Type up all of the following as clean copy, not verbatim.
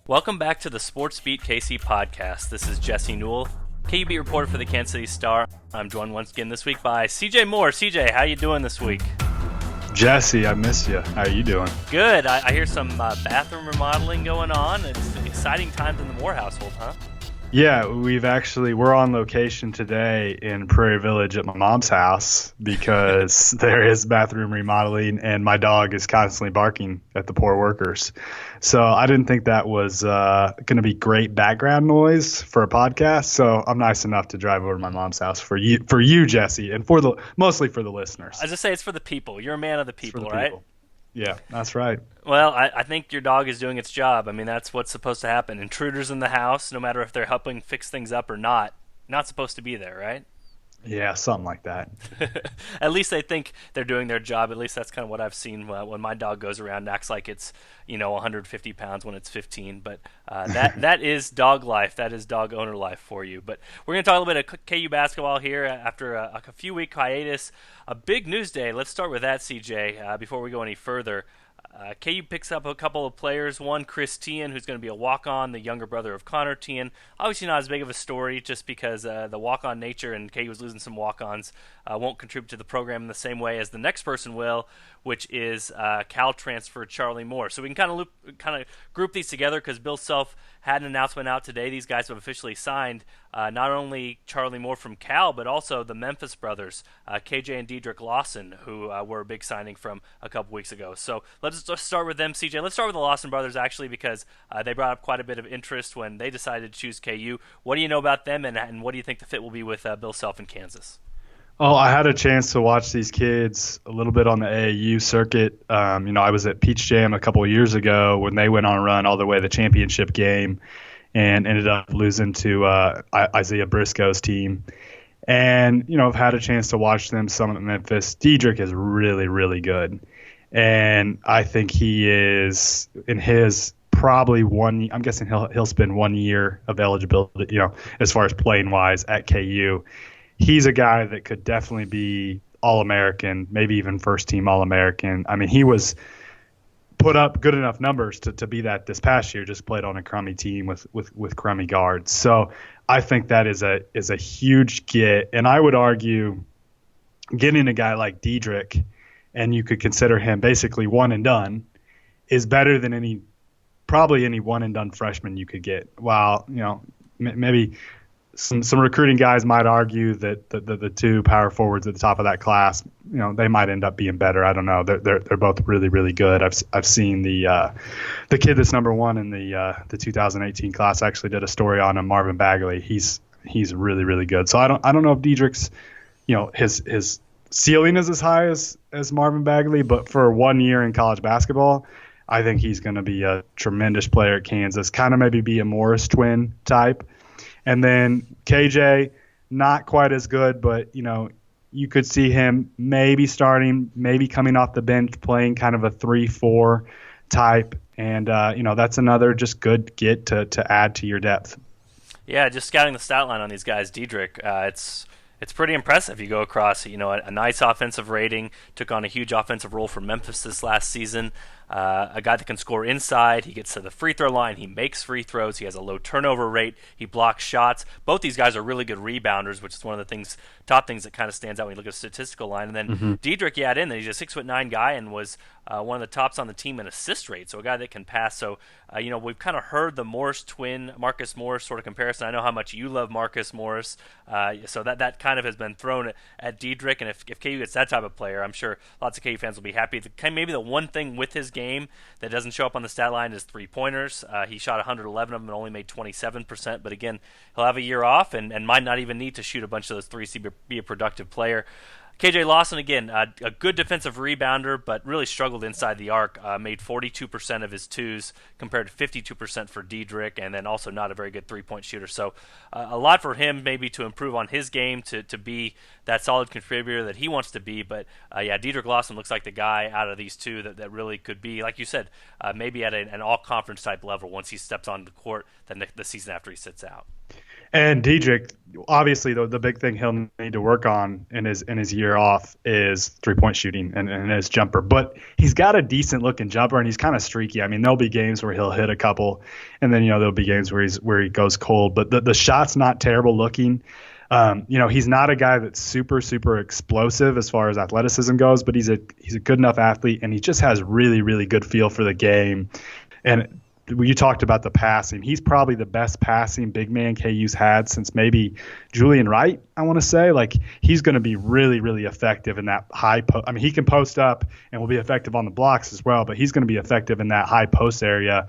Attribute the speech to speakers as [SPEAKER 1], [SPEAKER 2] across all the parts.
[SPEAKER 1] Welcome back to the Sports Beat KC podcast. This is Jesse Newell, KU beat reporter for the Kansas City Star. I'm joined once again this week by CJ Moore. CJ, how you doing this week?
[SPEAKER 2] Jesse, I miss you. How are you doing?
[SPEAKER 1] Good. I hear some bathroom remodeling going on. It's exciting times in the Moore household, huh?
[SPEAKER 2] Yeah, we're on location today in Prairie Village at my mom's house because there is bathroom remodeling and my dog is constantly barking at the poor workers. So I didn't think that was going to be great background noise for a podcast. So I'm nice enough to drive over to my mom's house for you, Jesse, and mostly for the listeners.
[SPEAKER 1] I just say it's for the people. You're a man of the people, right?
[SPEAKER 2] People. Yeah, that's right.
[SPEAKER 1] Well, I think your dog is doing its job. I mean, that's what's supposed to happen. Intruders in the house, no matter if they're helping fix things up or not supposed to be there, right?
[SPEAKER 2] Yeah, something like that.
[SPEAKER 1] At least they think they're doing their job. At least that's kind of what I've seen when my dog goes around and acts like it's 150 pounds when it's 15. But that is dog life. That is dog owner life for you. But we're going to talk a little bit of KU basketball here after a few-week hiatus. A big news day. Let's start with that, CJ, before we go any further. KU picks up a couple of players. One, Chris Tien, who's going to be a walk-on, the younger brother of Connor Tien. Obviously not as big of a story just because the walk-on nature and KU was losing some walk-ons won't contribute to the program in the same way as the next person will, which is Cal transfer Charlie Moore. So we can kind of group these together because Bill Self had an announcement out today. These guys have officially signed not only Charlie Moore from Cal, but also the Memphis brothers, KJ and Dedrick Lawson, who were a big signing from a couple weeks ago. So let's just start with them, CJ. Let's start with the Lawson brothers, actually, because they brought up quite a bit of interest when they decided to choose KU. What do you know about them, and what do you think the fit will be with Bill Self in Kansas?
[SPEAKER 2] Oh, I had a chance to watch these kids a little bit on the AAU circuit. I was at Peach Jam a couple of years ago when they went on a run all the way to the championship game and ended up losing to Isaiah Briscoe's team. And, I've had a chance to watch them some at Memphis. Dedrick is really, really good. And I think he is in his probably I'm guessing he'll spend 1 year of eligibility, as far as playing wise at KU. He's a guy that could definitely be All-American, maybe even first-team All-American. I mean, he was put up good enough numbers to be that this past year, just played on a crummy team with crummy guards. So I think that is a huge get. And I would argue getting a guy like Dedrick, and you could consider him basically one and done, is better than probably any one and done freshman you could get. While, maybe – Some recruiting guys might argue that the two power forwards at the top of that class, they might end up being better. I don't know. They're both really, really good. I've seen the kid that's number one in the 2018 class. I actually did a story on him, Marvin Bagley. He's really, really good. So I don't know if Dedrick's his ceiling is as high as Marvin Bagley, but for 1 year in college basketball, I think he's going to be a tremendous player at Kansas. Kind of maybe be a Morris twin type. And then KJ, not quite as good, but, you could see him maybe starting, maybe coming off the bench, playing kind of a 3-4 type. And, that's another just good get to add to your depth.
[SPEAKER 1] Yeah, just scouting the stat line on these guys, Dedrick, it's pretty impressive. You go across, a nice offensive rating, took on a huge offensive role for Memphis this last season. A guy that can score inside. He gets to the free throw line. He makes free throws. He has a low turnover rate. He blocks shots. Both these guys are really good rebounders, which is one of the top things that kind of stands out when you look at the statistical line. And then Dedrick, you add in that he's a 6'9" guy and was one of the tops on the team in assist rate. So a guy that can pass. So, we've kind of heard the Morris twin, Marcus Morris sort of comparison. I know how much you love Marcus Morris. So that kind of has been thrown at Dedrick. And if KU gets that type of player, I'm sure lots of KU fans will be happy. Maybe the one thing with his game that doesn't show up on the stat line is three-pointers. He shot 111 of them and only made 27%. But again, he'll have a year off and might not even need to shoot a bunch of those threes to be a productive player. KJ Lawson, again, a good defensive rebounder, but really struggled inside the arc. Made 42% of his twos compared to 52% for Dedrick, and then also not a very good three-point shooter. So a lot for him maybe to improve on his game to be that solid contributor that he wants to be. But, Dedrick Lawson looks like the guy out of these two that really could be, like you said, maybe at an all-conference type level once he steps on the court the season after he sits out.
[SPEAKER 2] And Diedrich, obviously, the big thing he'll need to work on in his year off is 3-point shooting and his jumper. But he's got a decent looking jumper, and he's kind of streaky. I mean, there'll be games where he'll hit a couple, and then there'll be games where he goes cold. But the shot's not terrible looking. He's not a guy that's super explosive as far as athleticism goes, but he's a good enough athlete, and he just has really good feel for the game. And you talked about the passing. He's probably the best passing big man KU's had since maybe Julian Wright, I want to say. Like, he's going to be really effective in that high post. I mean, he can post up and will be effective on the blocks as well, but he's going to be effective in that high post area.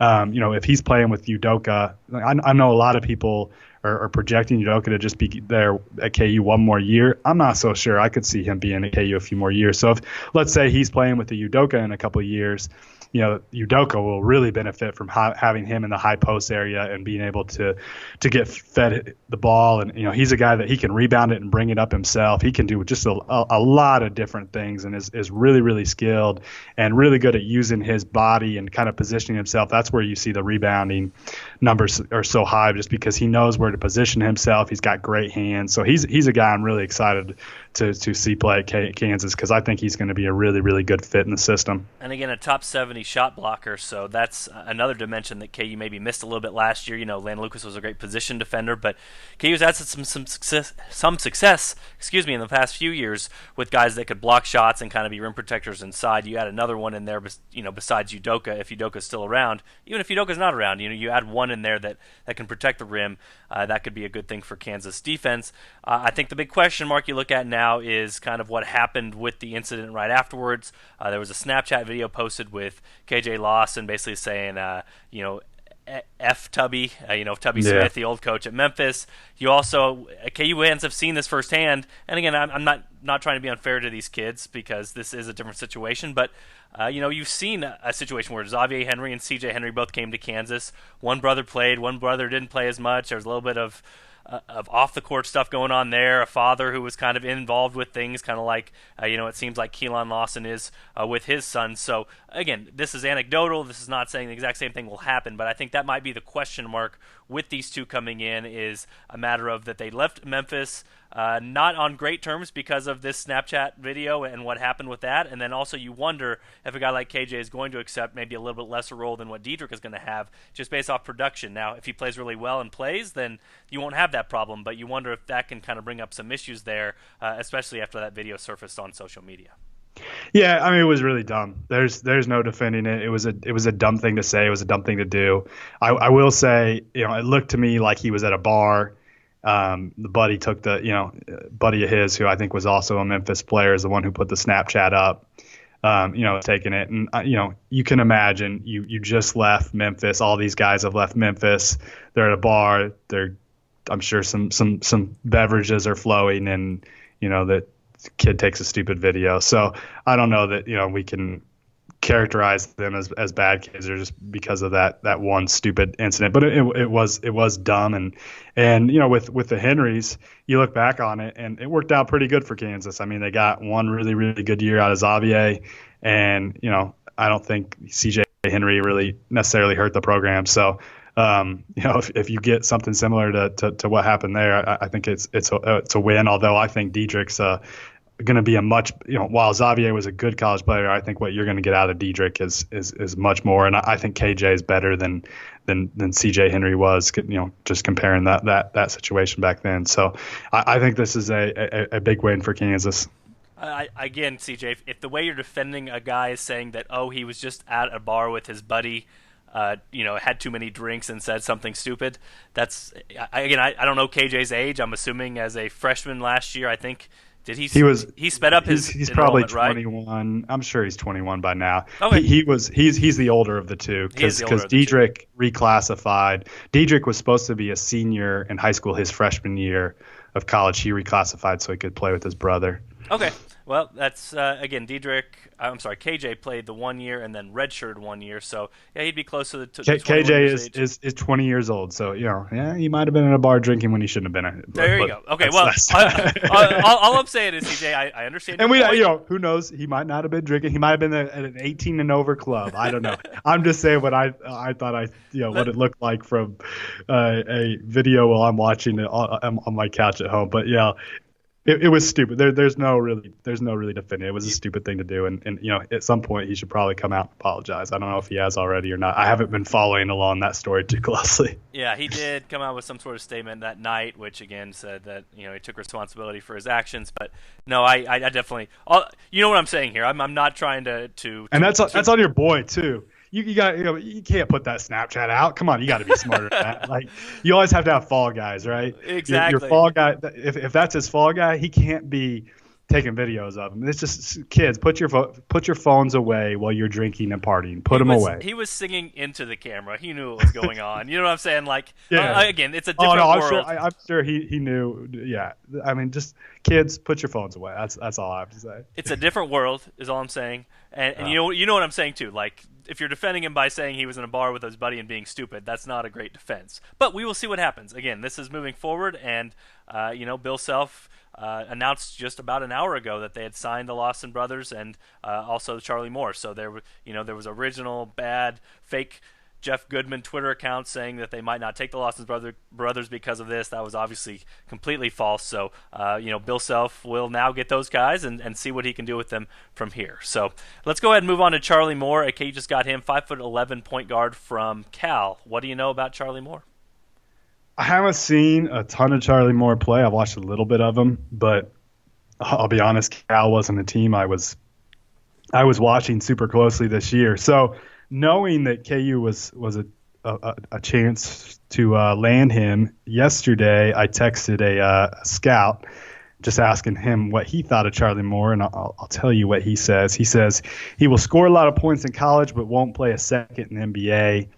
[SPEAKER 2] If he's playing with Udoka, I know a lot of people are projecting Udoka to just be there at KU one more year. I'm not so sure. I could see him being at KU a few more years. So if, let's say he's playing with the Udoka in a couple of years, Udoka will really benefit from having him in the high post area and being able to get fed the ball. And, he's a guy that he can rebound it and bring it up himself. He can do just a lot of different things and is really skilled and really good at using his body and kind of positioning himself. That's where you see the rebounding numbers are so high, just because he knows where to position himself. He's got great hands. So he's a guy I'm really excited to see play at Kansas, because I think he's going to be a really good fit in the system.
[SPEAKER 1] And again, a top 70 shot blocker, so that's another dimension that KU maybe missed a little bit last year. Landon Lucas was a great position defender, but KU's had some success, in the past few years with guys that could block shots and kind of be rim protectors inside. You add another one in there, besides Udoka, if Udoka's still around. Even if Udoka's not around, you add one in there that can protect the rim. That could be a good thing for Kansas defense. I think the big question mark you look at now is kind of what happened with the incident right afterwards. There was a Snapchat video posted with KJ Lawson basically saying, F Tubby, Tubby Smith, the old coach at Memphis. You also, KU fans have seen this firsthand. And again, I'm not trying to be unfair to these kids, because this is a different situation. But, you've seen a situation where Xavier Henry and CJ Henry both came to Kansas. One brother played, one brother didn't play as much. There was a little bit of off-the-court stuff going on there, a father who was kind of involved with things, kind of like, it seems like Keelan Lawson is with his son. So, again, this is anecdotal. This is not saying the exact same thing will happen, but I think that might be the question mark with these two coming in, is a matter of that they left Memphis not on great terms because of this Snapchat video and what happened with that. And then also you wonder if a guy like KJ is going to accept maybe a little bit lesser role than what Diedrich is going to have, just based off production. Now, if he plays really well and plays, then you won't have that problem, but you wonder if that can kind of bring up some issues there, especially after that video surfaced on social media.
[SPEAKER 2] Yeah, I mean, it was really dumb. There's no defending it. It was a dumb thing to say. It was a dumb thing to do. I will say, it looked to me like he was at a bar. The buddy took buddy of his, who I think was also a Memphis player, is the one who put the Snapchat up. Taking it, and you can imagine you just left Memphis. All these guys have left Memphis. They're at a bar. I'm sure some beverages are flowing, and that kid takes a stupid video. So I don't know that we can characterize them as bad kids, or just because of that one stupid incident. But it was dumb, and with the Henrys, you look back on it and it worked out pretty good for Kansas. I mean, they got one really good year out of Xavier, and I don't think CJ Henry really necessarily hurt the program. So if you get something similar to what happened there, I think it's a win. Although I think Diedrich's going to be a much, while Xavier was a good college player, I think what you're going to get out of Diedrich is much more. And I think KJ is better than CJ Henry was, just comparing that situation back then. So I think this is a big win for Kansas.
[SPEAKER 1] Again, CJ, if the way you're defending a guy is saying that, he was just at a bar with his buddy, had too many drinks and said something stupid, I don't know KJ's age. I'm assuming as a freshman last year, I think. He sped up his
[SPEAKER 2] he's probably
[SPEAKER 1] 21.
[SPEAKER 2] Right? I'm sure he's 21 by now.
[SPEAKER 1] Okay.
[SPEAKER 2] He's the older of the two, because Diedrich reclassified. Diedrich was supposed to be a senior in high school his freshman year of college. He reclassified so he could play with his brother.
[SPEAKER 1] Okay. Well, that's again, KJ played the 1 year and then redshirted 1 year, so yeah, he'd be close to the 21
[SPEAKER 2] KJ
[SPEAKER 1] years
[SPEAKER 2] is,
[SPEAKER 1] age.
[SPEAKER 2] is is 20 years old, so yeah, he might have been in a bar drinking when he shouldn't have been.
[SPEAKER 1] There you
[SPEAKER 2] But
[SPEAKER 1] go. Okay, well, all I'm saying is, CJ, I understand
[SPEAKER 2] and
[SPEAKER 1] your point.
[SPEAKER 2] who knows? He might not have been drinking. He might have been at an 18 and over club. I don't know. I'm just saying what I thought what it looked like from a video while I'm watching it on my couch at home. But yeah, it was stupid. There's no really defending it. It was a stupid thing to do, and at some point he should probably come out and apologize. I don't know if he has already or not. I haven't been following along that story too closely.
[SPEAKER 1] Yeah, he did come out with some sort of statement that night, which again said that he took responsibility for his actions. But no, I definitely, you know what I'm saying here. I'm not trying to.
[SPEAKER 2] And that's on your boy too. You got you can't put that Snapchat out. Come on, you got to be smarter than that. Like you always have to have fall guys, right?
[SPEAKER 1] Exactly.
[SPEAKER 2] Your fall guy, if that's his fall guy, he can't be taking videos of them. It's just kids. Put your phones away while you're drinking and partying. Put them away.
[SPEAKER 1] He was singing into the camera. He knew what was going on. You know what I'm saying? Like again, it's a different world.
[SPEAKER 2] I'm sure he knew. Yeah, I mean, just kids, put your phones away. That's all I have to say.
[SPEAKER 1] It's a different world, is all I'm saying. And you know what I'm saying too. Like if you're defending him by saying he was in a bar with his buddy and being stupid, that's not a great defense. But we will see what happens. Again, this is moving forward, and Bill Self announced just about an hour ago that they had signed the Lawson brothers and also Charlie Moore. So there was original bad fake Jeff Goodman Twitter account saying that they might not take the Lawson brothers because of this. That was obviously completely false. So, Bill Self will now get those guys and see what he can do with them from here. So let's go ahead and move on to Charlie Moore. AK just got him, 5'11" point guard from Cal. What do you know about Charlie Moore?
[SPEAKER 2] I haven't seen a ton of Charlie Moore play. I've watched a little bit of him, but I'll be honest, Cal wasn't a team I was watching super closely this year. So knowing that KU was a chance to land him yesterday, I texted a scout just asking him what he thought of Charlie Moore, and I'll tell you what he says. He says he will score a lot of points in college but won't play a second in the NBA.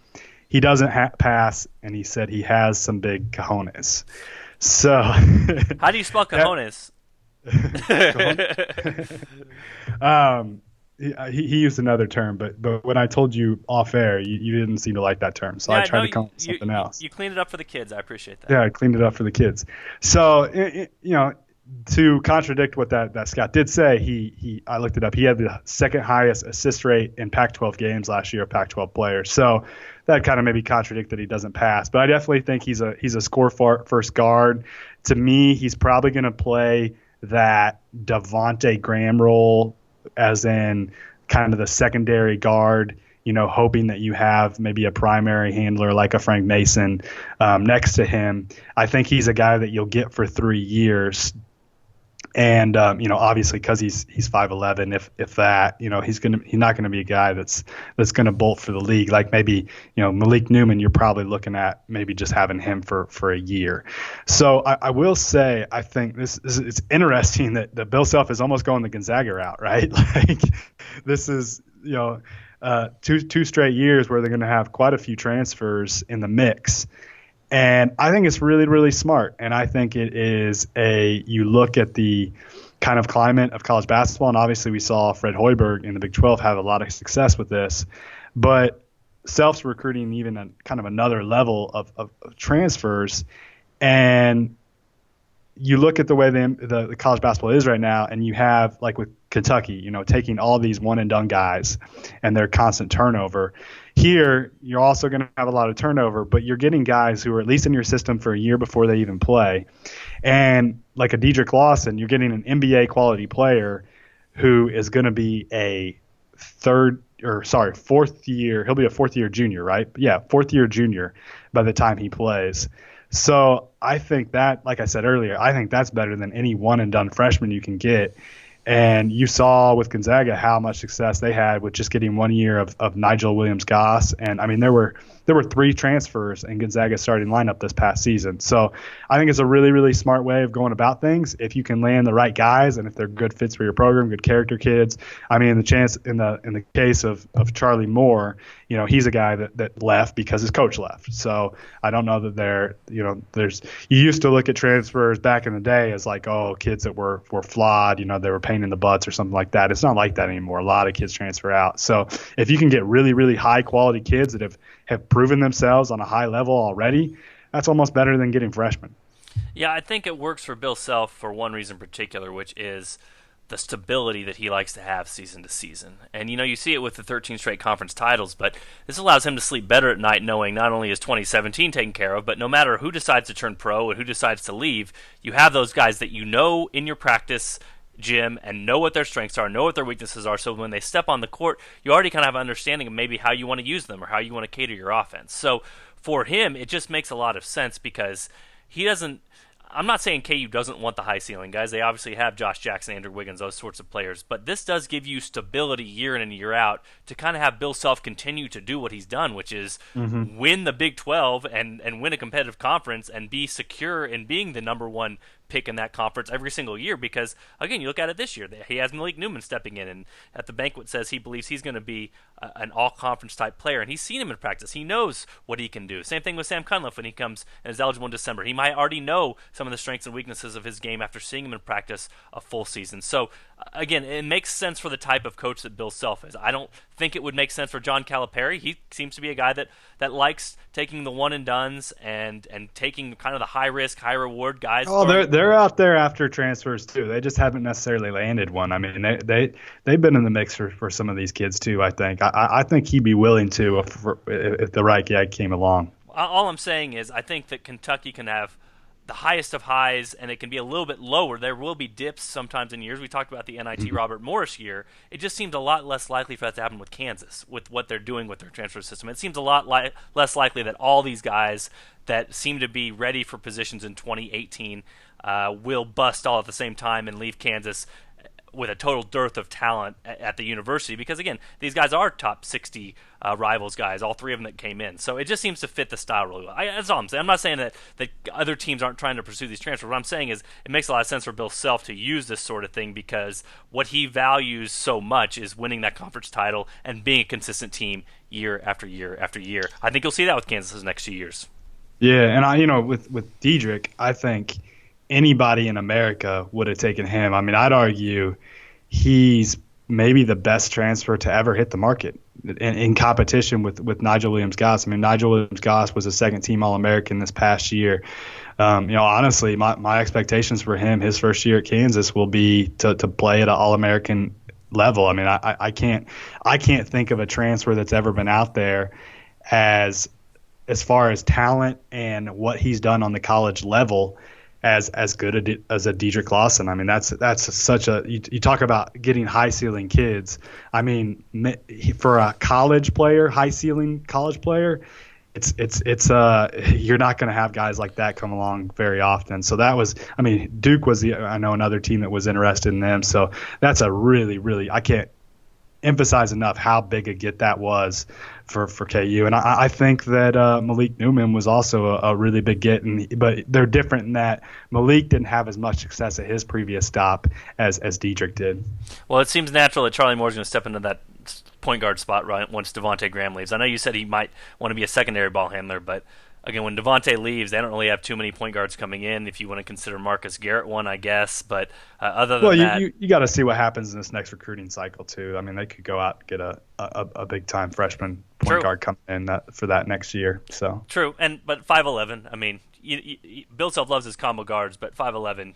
[SPEAKER 2] He doesn't pass, and he said he has some big cojones. So
[SPEAKER 1] how do you spell cojones?
[SPEAKER 2] He used another term, but when I told you off air, you didn't seem to like that term, so I tried to come up with something else.
[SPEAKER 1] You cleaned it up for the kids. I appreciate that.
[SPEAKER 2] Yeah, I cleaned it up for the kids. So to contradict what that Scott did say, I looked it up. He had the second highest assist rate in Pac-12 games last year of Pac-12 players. So that kind of maybe contradict that he doesn't pass. But I definitely think he's a score first guard. To me, he's probably going to play that Devontae Graham role, as in kind of the secondary guard, hoping that you have maybe a primary handler like a Frank Mason next to him. I think he's a guy that you'll get for 3 years. And obviously because he's 5'11", if that, he's not gonna be a guy that's gonna bolt for the league. Like maybe Malik Newman, you're probably looking at maybe just having him for a year. So I will say I think it's interesting that Bill Self is almost going the Gonzaga route, right? Like this is two straight years where they're gonna have quite a few transfers in the mix. And I think it's really, really smart. And I think it is you look at the kind of climate of college basketball, and obviously we saw Fred Hoiberg in the Big 12 have a lot of success with this, but Self's recruiting even a kind of another level of transfers. And you look at the way the college basketball is right now, and you have, like with Kentucky, taking all these one-and-done guys and their constant turnover. Here, you're also going to have a lot of turnover, but you're getting guys who are at least in your system for a year before they even play. And like a Dedrick Lawson, you're getting an NBA quality player who is going to be a fourth year. He'll be a fourth-year junior, right? Yeah, fourth-year junior by the time he plays. So I think that, like I said earlier, I think that's better than any one-and-done freshman you can get. And you saw with Gonzaga how much success they had with just getting 1 year of Nigel Williams-Goss. And, I mean, there were 3 transfers in Gonzaga's starting lineup this past season. So I think it's a really, really smart way of going about things if you can land the right guys and if they're good fits for your program, good character kids. I mean, in the case of Charlie Moore, he's a guy that left because his coach left. So I don't know that you used to look at transfers back in the day as like, oh, kids that were flawed, they were paying pain in the butts or something like that. It's not like that anymore. A lot of kids transfer out. So if you can get really, really high quality kids that have proven themselves on a high level already, that's almost better than getting freshmen.
[SPEAKER 1] Yeah, I think it works for Bill Self for one reason in particular, which is the stability that he likes to have season to season. And you see it with the 13 straight conference titles, but this allows him to sleep better at night knowing not only is 2017 taken care of, but no matter who decides to turn pro and who decides to leave, you have those guys that you know in your practice gym and know what their strengths are, know what their weaknesses are, so when they step on the court, you already kind of have an understanding of maybe how you want to use them or how you want to cater your offense. So for him, it just makes a lot of sense because he doesn't. I'm not saying KU doesn't want the high ceiling guys. They obviously have Josh Jackson, Andrew Wiggins, those sorts of players. But this does give you stability year in and year out to kind of have Bill Self continue to do what he's done, which is win the Big 12 and win a competitive conference and be secure in being the number one pick in that conference every single year. Because, again, you look at it this year. He has Malik Newman stepping in and at the banquet says he believes he's going to be an all-conference type player. And he's seen him in practice. He knows what he can do. Same thing with Sam Cunliffe when he comes and is eligible in December. He might already know some of the strengths and weaknesses of his game after seeing him in practice a full season. So, again, it makes sense for the type of coach that Bill Self is. I don't think it would make sense for John Calipari. He seems to be a guy that likes taking the one-and-dones and taking kind of the high-risk, high-reward guys.
[SPEAKER 2] Oh, they're out there after transfers, too. They just haven't necessarily landed one. I mean, they've been in the mix for some of these kids, too, I think. I think he'd be willing to if the right guy came along.
[SPEAKER 1] All I'm saying is I think that Kentucky can have the highest of highs, and it can be a little bit lower. There will be dips sometimes in years. We talked about the NIT Robert Morris year. It just seemed a lot less likely for that to happen with Kansas, with what they're doing with their transfer system. It seems a lot less likely that all these guys that seem to be ready for positions in 2018 will bust all at the same time and leave Kansas with a total dearth of talent at the university because, again, these guys are top 60 rivals guys, all three of them that came in. So it just seems to fit the style really well. That's all I'm saying. I'm not saying that other teams aren't trying to pursue these transfers. What I'm saying is it makes a lot of sense for Bill Self to use this sort of thing because what he values so much is winning that conference title and being a consistent team year after year after year. I think you'll see that with Kansas the next 2 years.
[SPEAKER 2] Yeah, and with Diedrich, I think anybody in America would have taken him. I mean, I'd argue he's maybe the best transfer to ever hit the market in competition with Nigel Williams-Goss. I mean, Nigel Williams-Goss was a second-team All-American this past year. Honestly, my expectations for him, his first year at Kansas, will be to play at an All-American level. I mean, I can't think of a transfer that's ever been out there as far as talent and what he's done on the college level as good as a Diedrich Lawson. I mean, that's such a you talk about getting high ceiling kids. I mean, for a college player, high ceiling college player, it's you're not going to have guys like that come along very often. So that was, I mean, Duke was I know another team that was interested in them. So that's a really I can't emphasize enough how big a get that was for KU. And I think that Malik Newman was also a really big get, but they're different in that Malik didn't have as much success at his previous stop as Diedrich did.
[SPEAKER 1] Well, it seems natural that Charlie Moore's going to step into that point guard spot right once Devontae Graham leaves. I know you said he might want to be a secondary ball handler, but again, when Devontae leaves, they don't really have too many point guards coming in. If you want to consider Marcus Garrett one, I guess. But other than that,
[SPEAKER 2] you got to see what happens in this next recruiting cycle too. I mean, they could go out and get a big time freshman point guard coming in for that next year. So
[SPEAKER 1] true, but 5'11". I mean, Bill Self loves his combo guards, but 5'11",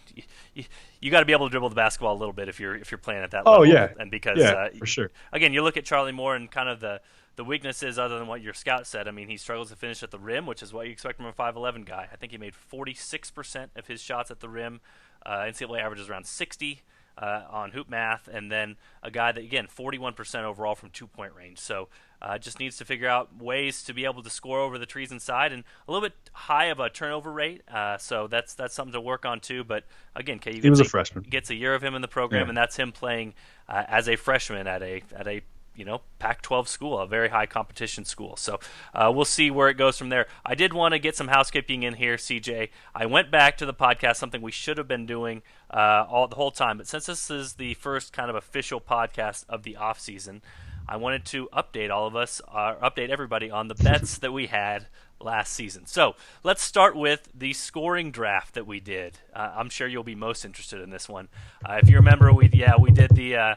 [SPEAKER 1] you got to be able to dribble the basketball a little bit if you're playing at that level.
[SPEAKER 2] Oh yeah,
[SPEAKER 1] and because
[SPEAKER 2] for sure.
[SPEAKER 1] Again, you look at Charlie Moore and kind of the weaknesses other than what your scout said. I mean, he struggles to finish at the rim, which is what you expect from a 5'11" guy. I think he made 46% of his shots at the rim. NCAA averages around 60 on hoop math. And then a guy that, again, 41% overall from two-point range. So just needs to figure out ways to be able to score over the trees inside and a little bit high of a turnover rate. So that's something to work on too. But, again, KU
[SPEAKER 2] he was a freshman.
[SPEAKER 1] Gets a year of him in the program, and that's him playing as a freshman at a Pac-12 school, a very high competition school. So we'll see where it goes from there. I did want to get some housekeeping in here, CJ. I went back to the podcast, something we should have been doing the whole time. But since this is the first kind of official podcast of the off season, I wanted to update everybody on the bets that we had last season. So let's start with the scoring draft that we did. I'm sure you'll be most interested in this one. If you remember, we did the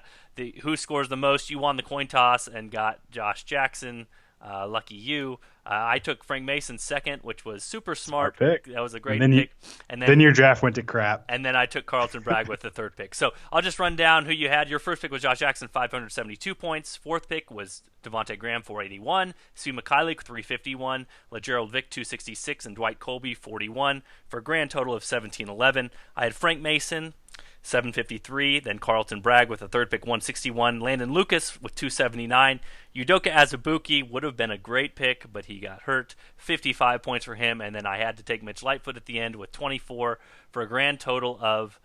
[SPEAKER 1] who scores the most. You won the coin toss and got Josh Jackson. Lucky you. I took Frank Mason second, which was super smart.
[SPEAKER 2] Pick.
[SPEAKER 1] That was a great pick.
[SPEAKER 2] And then your draft went to crap.
[SPEAKER 1] And then I took Carlton Bragg with the third pick. So I'll just run down who you had. Your first pick was Josh Jackson, 572 points. Fourth pick was Devontae Graham, 481. Sue Mikhailiuk, 351. LeGerald Vick, 266. And Dwight Colby, 41. For a grand total of 1711. I had Frank Mason, 753, then Carlton Bragg with a third pick, 161. Landon Lucas with 279. Udoka Azubuike would have been a great pick, but he got hurt. 55 points for him, and then I had to take Mitch Lightfoot at the end with 24 for a grand total of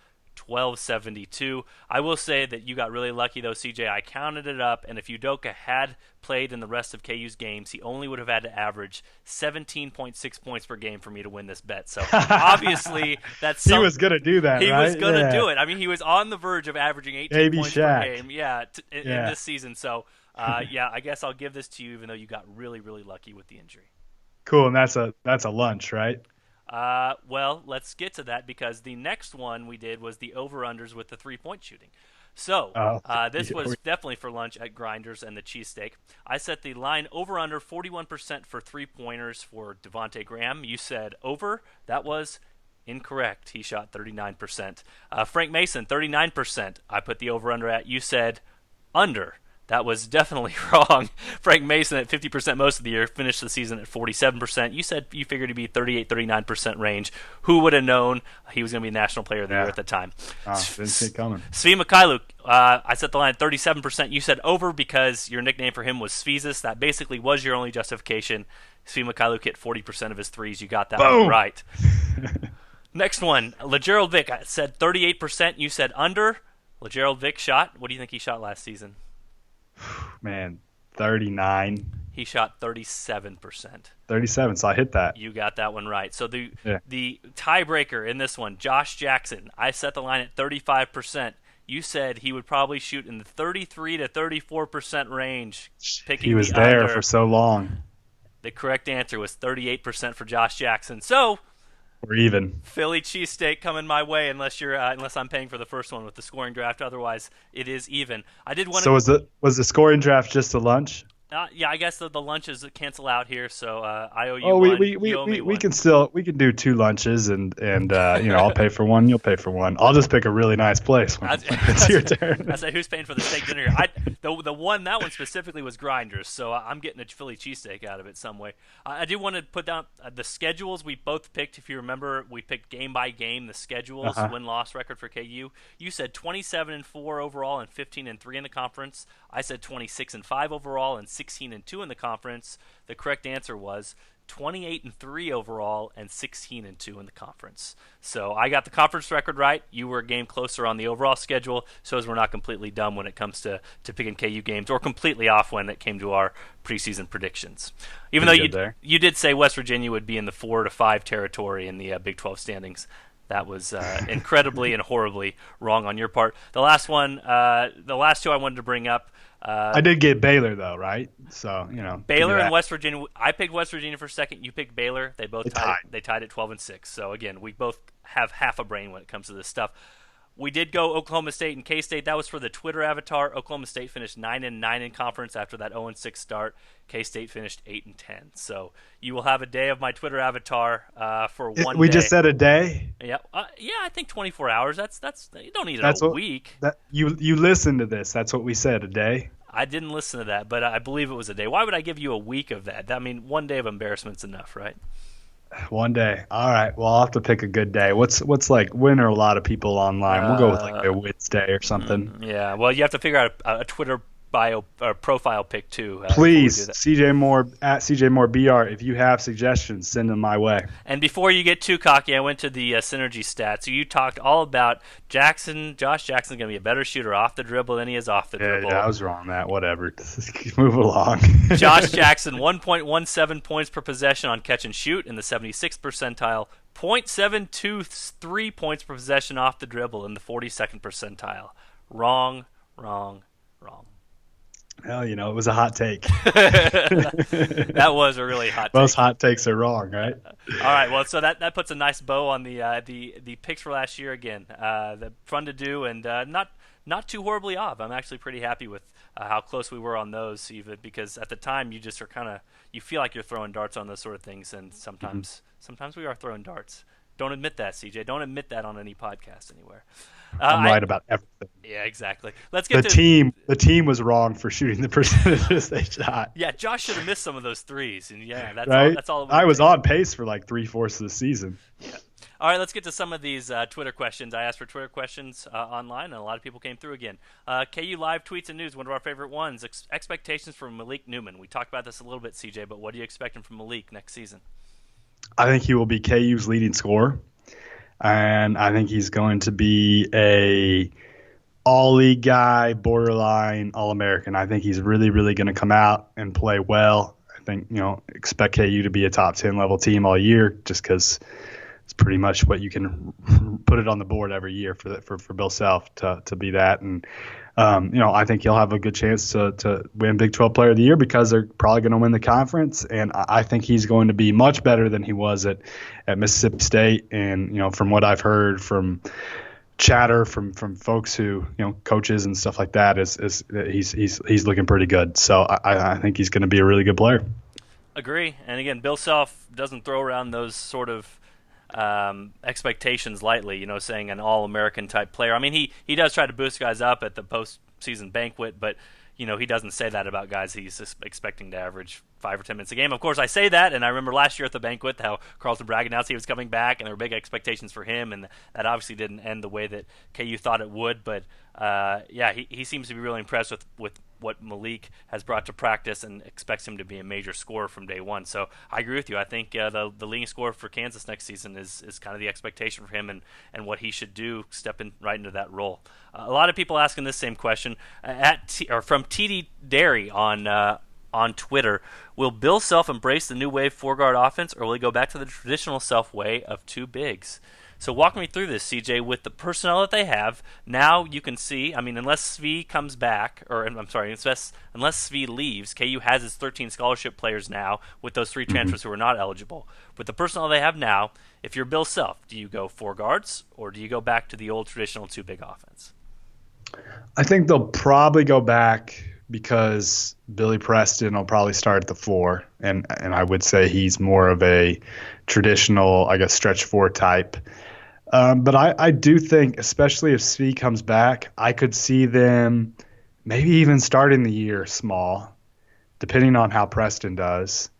[SPEAKER 1] 1272. I will say that you got really lucky, though, CJ. I counted it up, and if Udoka had played in the rest of KU's games, he only would have had to average 17.6 points per game for me to win this bet. So obviously, that's
[SPEAKER 2] he was going to do that.
[SPEAKER 1] He
[SPEAKER 2] right?
[SPEAKER 1] was going to do it. I mean, he was on the verge of averaging 18 points per game. In this season. So I guess I'll give this to you, even though you got really, really lucky with the injury.
[SPEAKER 2] Cool, and that's a lunch, right?
[SPEAKER 1] Well, let's get to that because the next one we did was the over-unders with the three-point shooting. So this was definitely for lunch at Grinders and the cheesesteak. I set the line over-under 41% for three-pointers for Devontae Graham. You said over. That was incorrect. He shot 39%. Frank Mason, 39%. I put the over-under at. You said under. That was definitely wrong. Frank Mason at 50% most of the year finished the season at 47%. You said you figured he'd be 38-39% range. Who would have known he was going to be National Player of the Year at the time?
[SPEAKER 2] Didn't see it coming.
[SPEAKER 1] Svi Mikhailiuk, I set the line at 37%. You said over because your nickname for him was Svizus. That basically was your only justification. Svi Mikhailiuk hit 40% of his threes. You got that one right. Next one, LeGerald Vick. I said 38%. You said under. LeGerald Vick shot. What do you think he shot last season?
[SPEAKER 2] Man, 39.
[SPEAKER 1] He shot 37%.
[SPEAKER 2] 37, so I hit that.
[SPEAKER 1] You got that one right. So the tiebreaker in this one, Josh Jackson, I set the line at 35%. You said he would probably shoot in the 33 to 34% range.
[SPEAKER 2] He was there for so long.
[SPEAKER 1] The correct answer was 38% for Josh Jackson. So
[SPEAKER 2] we're even.
[SPEAKER 1] Philly cheesesteak coming my way unless I'm paying for the first one with the scoring draft. Otherwise, it is even. I did want.
[SPEAKER 2] So was the scoring draft just a lunch?
[SPEAKER 1] Yeah, I guess the lunches cancel out here, so I owe you
[SPEAKER 2] one.
[SPEAKER 1] We
[SPEAKER 2] can do two lunches and I'll pay for one, you'll pay for one. I'll just pick a really nice place when it's your turn.
[SPEAKER 1] I say who's paying for the steak dinner here? That one specifically was Grinders, so I'm getting a Philly cheesesteak out of it some way. I do want to put down the schedules we both picked. If you remember, we picked game by game the schedules win-loss record for KU. You said 27-4 overall and 15-3 in the conference. I said 26-5 overall and 16-2 in the conference. The correct answer was 28-3 overall and 16-2 in the conference. So I got the conference record right. You were a game closer on the overall schedule, so as we're not completely dumb when it comes to picking KU games, or completely off when it came to our preseason predictions. Even though you did say West Virginia would be in the 4 to 5 territory in the Big 12 standings. That was incredibly and horribly wrong on your part. The last two I wanted to bring up.
[SPEAKER 2] I did get Baylor though, right? So
[SPEAKER 1] Baylor and West Virginia. I picked West Virginia for second. You picked Baylor. They both tied. They tied at 12-6. So again, we both have half a brain when it comes to this stuff. We did go Oklahoma State and K-State. That was for the Twitter avatar. Oklahoma State finished 9-9 in conference after that 0-6 start. K-State finished 8-10. So you will have a day of my Twitter avatar for one day.
[SPEAKER 2] We just said a day?
[SPEAKER 1] Yeah, I think 24 hours. That's you don't need a week.
[SPEAKER 2] You listened to this. That's what we said, a day?
[SPEAKER 1] I didn't listen to that, but I believe it was a day. Why would I give you a week of that? I mean, one day of embarrassment's enough, right?
[SPEAKER 2] One day. All right. Well, I'll have to pick a good day. What's like, when are a lot of people online? We'll go with like a Wednesday or something.
[SPEAKER 1] Yeah. Well, you have to figure out a Twitter bio or profile pic too.
[SPEAKER 2] Please, CJ Moore at CJ Moore BR. If you have suggestions, send them my way.
[SPEAKER 1] And before you get too cocky, I went to the synergy stats. So you talked all about Josh Jackson's going to be a better shooter off the dribble than he is off the dribble.
[SPEAKER 2] Yeah, I was wrong on that. Whatever. Move along.
[SPEAKER 1] Josh Jackson, 1.17 points per possession on catch and shoot in the 76th percentile. 0.723 points per possession off the dribble in the 42nd percentile. Wrong.
[SPEAKER 2] Well, it was a hot take.
[SPEAKER 1] That was a really hot
[SPEAKER 2] Most
[SPEAKER 1] take.
[SPEAKER 2] hot takes are wrong, right?
[SPEAKER 1] All right, well, so that puts a nice bow on the picks for last year again. Fun to do and not too horribly off. I'm actually pretty happy with how close we were on those, even because at the time you just are kind of you feel like you're throwing darts on those sort of things, and
[SPEAKER 2] Mhm.
[SPEAKER 1] sometimes we are throwing darts. Don't admit that, CJ. Don't admit that on any podcast anywhere.
[SPEAKER 2] I'm
[SPEAKER 1] I
[SPEAKER 2] right about everything.
[SPEAKER 1] Yeah, exactly. Let's get
[SPEAKER 2] The
[SPEAKER 1] to
[SPEAKER 2] team, the team was wrong for shooting the percentages they shot.
[SPEAKER 1] yeah. Josh should have missed some of those threes, and yeah, that's all.
[SPEAKER 2] Right?
[SPEAKER 1] That's all it would
[SPEAKER 2] I
[SPEAKER 1] have
[SPEAKER 2] was
[SPEAKER 1] taken.
[SPEAKER 2] on pace for like 3/4 of the season.
[SPEAKER 1] Yeah. All right, let's get to some of these Twitter questions. I asked for Twitter questions online, and a lot of people came through again. KU Live tweets and news, one of our favorite ones. Expectations for Malik Newman. We talked about this a little bit, CJ, but what are you expecting from Malik next season?
[SPEAKER 2] I think he will be KU's leading scorer, and I think he's going to be a all league guy, borderline All American. I think he's really, really going to come out and play well. I think expect KU to be a top 10 level team all year, just because it's pretty much what you can put it on the board every year for Bill Self to be that. And I think he'll have a good chance to win Big 12 Player of the Year because they're probably going to win the conference. And I think he's going to be much better than he was at Mississippi State. And from what I've heard from chatter from folks who coaches and stuff like that is he's looking pretty good. So I think he's going to be a really good player.
[SPEAKER 1] Agree. And again, Bill Self doesn't throw around those sort of expectations lightly, saying an all-American type player. I mean, he does try to boost guys up at the postseason banquet, but he doesn't say that about guys he's just expecting to average 5 or 10 minutes a game. Of course, I say that, and I remember last year at the banquet how Carlton Bragg announced he was coming back, and there were big expectations for him, and that obviously didn't end the way that KU thought it would. But he seems to be really impressed with what Malik has brought to practice and expects him to be a major scorer from day one. So I agree with you. I think the leading scorer for Kansas next season is kind of the expectation for him and what he should do, stepping right into that role. A lot of people asking this same question from TD Dairy on Twitter. Will Bill Self embrace the new wave four-guard offense, or will he go back to the traditional Self way of two bigs? So walk me through this, CJ. With the personnel that they have, now you can see, unless Svi comes back, unless Svi leaves, KU has its 13 scholarship players now with those 3 transfers who are not eligible. With the personnel they have now, if you're Bill Self, do you go 4 guards, or do you go back to the old traditional 2 big offense?
[SPEAKER 2] I think they'll probably go back because Billy Preston will probably start at the 4, and I would say he's more of a traditional, stretch 4 type. But I do think, especially if Svi comes back, I could see them maybe even starting the year small, depending on how Preston does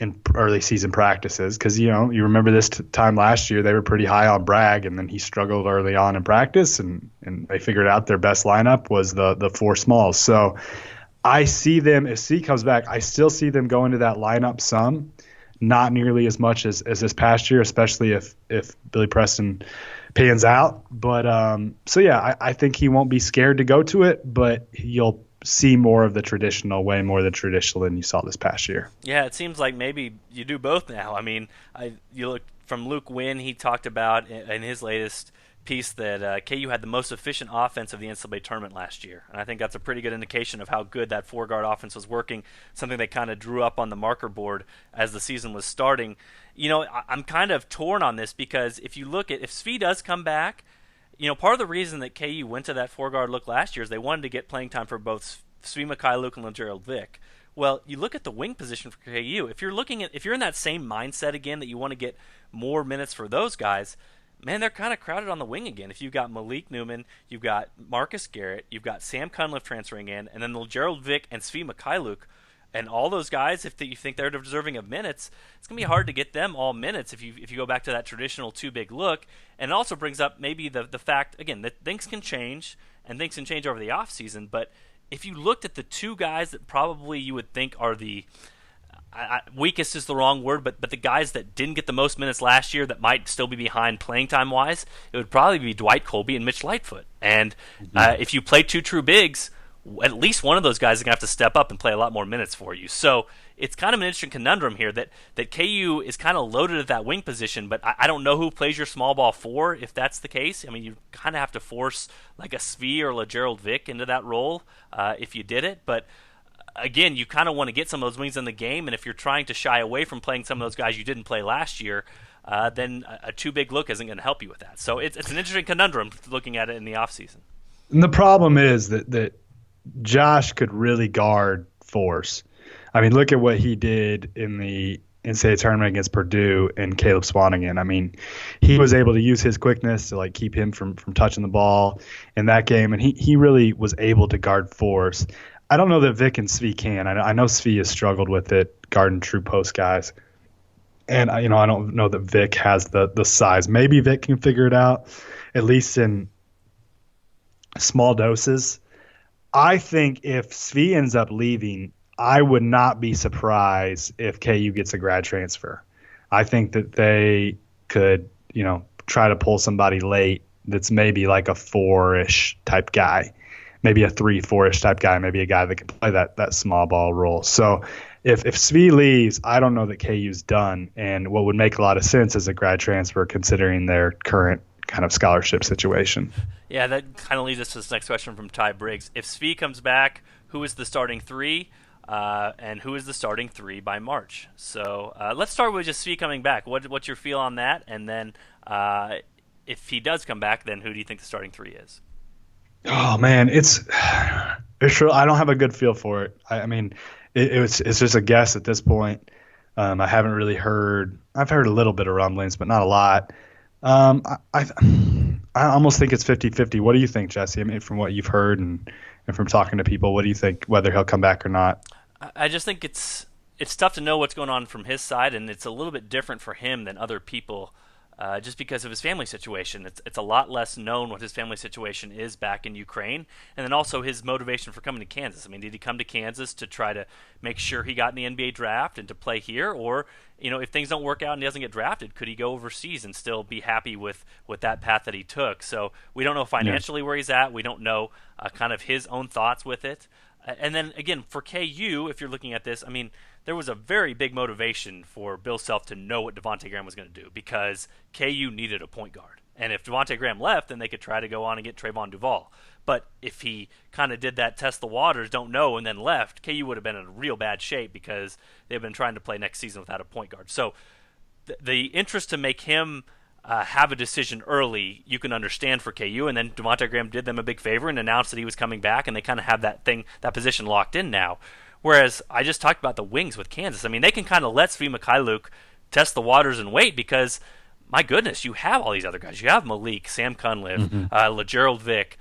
[SPEAKER 2] in early season practices. Because, you remember this time last year, they were pretty high on Bragg, and then he struggled early on in practice, and they figured out their best lineup was the 4 smalls. So I see them, if Svi comes back, I still see them going to that lineup some. Not nearly as much as this past year, especially if Billy Preston pans out. But I think he won't be scared to go to it, but you'll see more of the traditional, way more of the traditional than you saw this past year.
[SPEAKER 1] Yeah, it seems like maybe you do both now. You look from Luke Wynn, he talked about in his latest piece that KU had the most efficient offense of the NCAA tournament last year. And I think that's a pretty good indication of how good that 4-guard offense was working, something they kind of drew up on the marker board as the season was starting. I'm kind of torn on this because if you look at, if Svi does come back, part of the reason that KU went to that 4-guard look last year is they wanted to get playing time for both Svi Mikhailuk and Gerald Vick. Well, you look at the wing position for KU. If you're in that same mindset again that you want to get more minutes for those guys, man, they're kind of crowded on the wing again. If you've got Malik Newman, you've got Marcus Garrett, you've got Sam Cunliffe transferring in, and then Gerald Vick and Svi Mikhailuk, and all those guys, if you think they're deserving of minutes, it's going to be hard to get them all minutes if you go back to that traditional 2-big look. And it also brings up maybe the fact, again, that things can change, and things can change over the offseason, but if you looked at the 2 guys that probably you would think are the weakest is the wrong word, but the guys that didn't get the most minutes last year that might still be behind playing time wise, it would probably be Dwight Colby and Mitch Lightfoot. And if you play 2 true bigs, at least one of those guys is going to have to step up and play a lot more minutes for you. So it's kind of an interesting conundrum here that KU is kind of loaded at that wing position, but I don't know who plays your small ball four if that's the case. I mean, you kind of have to force like a Svi or LaGerald Vick into that role if you did it, but again, you kind of want to get some of those wings in the game, and if you're trying to shy away from playing some of those guys you didn't play last year, then a too big look isn't going to help you with that. So it's an interesting conundrum looking at it in the offseason.
[SPEAKER 2] And the problem is that Josh could really guard force. I mean, look at what he did in the NCAA tournament against Purdue and Caleb Swanigan. I mean, he was able to use his quickness to like keep him from touching the ball in that game, and he really was able to guard force. I don't know that Vic and Svi can. I know Svi has struggled with it guarding true post guys, and I don't know that Vic has the size. Maybe Vic can figure it out, at least in small doses. I think if Svi ends up leaving, I would not be surprised if KU gets a grad transfer. I think that they could, try to pull somebody late that's maybe like a 4-ish type guy, maybe a 3-4-ish type guy, maybe a guy that can play that small ball role. So if Svi leaves, I don't know that KU's done. And what would make a lot of sense is a grad transfer considering their current kind of scholarship situation.
[SPEAKER 1] Yeah, that kind of leads us to this next question from Ty Briggs. If Svi comes back, who is the starting three? And who is the starting three by March? So let's start with just Svi coming back. What's your feel on that? And then if he does come back, then who do you think the starting three is?
[SPEAKER 2] Oh man, it's real. I don't have a good feel for it. I mean, it's just a guess at this point. I haven't really heard. I've heard a little bit of rumblings, but not a lot. I almost think it's 50-50. What do you think, Jesse? I mean, from what you've heard and from talking to people, what do you think, whether he'll come back or not?
[SPEAKER 1] I just think it's tough to know what's going on from his side, and it's a little bit different for him than other people just because of his family situation. It's a lot less known what his family situation is back in Ukraine, and then also his motivation for coming to Kansas. I mean, did he come to Kansas to try to make sure he got in the NBA draft and to play here, or if things don't work out and he doesn't get drafted, could he go overseas and still be happy with that path that he took? So we don't know financially where he's at. We don't know kind of his own thoughts with it. And then, again, for KU, if you're looking at this, I mean, there was a very big motivation for Bill Self to know what Devontae Graham was going to do because KU needed a point guard. And if Devontae Graham left, then they could try to go on and get Trayvon Duval. But if he kind of did that test the waters, don't know, and then left, KU would have been in real bad shape because they've been trying to play next season without a point guard. So the interest to make him have a decision early, you can understand for KU, and then Devontae Graham did them a big favor and announced that he was coming back, and they kind of have that position locked in now. Whereas I just talked about the wings with Kansas. I mean, they can kind of let Svi Mikhailuk test the waters and wait because, my goodness, you have all these other guys. You have Malik, Sam Cunliffe, LaGerald Vick,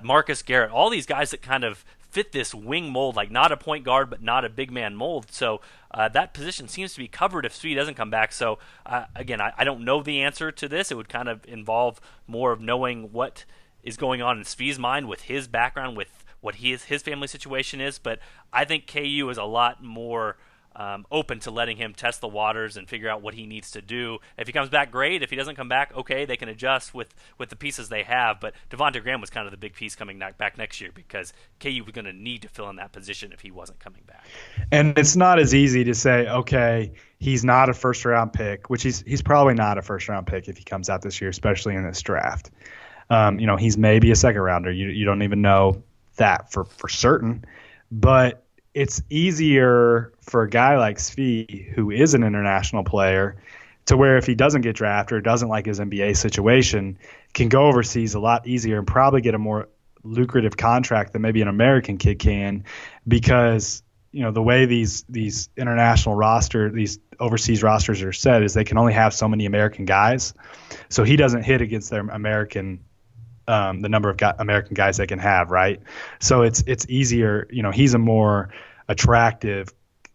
[SPEAKER 1] Marcus Garrett, all these guys that kind of fit this wing mold, like not a point guard but not a big man mold. So that position seems to be covered if Svi doesn't come back. So again, I don't know the answer to this. It would kind of involve more of knowing what is going on in Svi's mind with his background, with what his family situation is. But I think KU is a lot more open to letting him test the waters and figure out what he needs to do. If he comes back, great. If he doesn't come back, okay, they can adjust with the pieces they have. But Devontae Graham was kind of the big piece coming back next year because KU was going to need to fill in that position if he wasn't coming back.
[SPEAKER 2] And it's not as easy to say, okay, he's not a first-round pick, which he's probably not a first-round pick if he comes out this year, especially in this draft. He's maybe a second-rounder. You don't even know that for certain. But it's easier for a guy like Svi, who is an international player, to where if he doesn't get drafted or doesn't like his NBA situation, can go overseas a lot easier and probably get a more lucrative contract than maybe an American kid can, because the way these these overseas rosters are set is they can only have so many American guys, so he doesn't hit against their American. The number of American guys they can have, right? So it's easier. He's a more attractive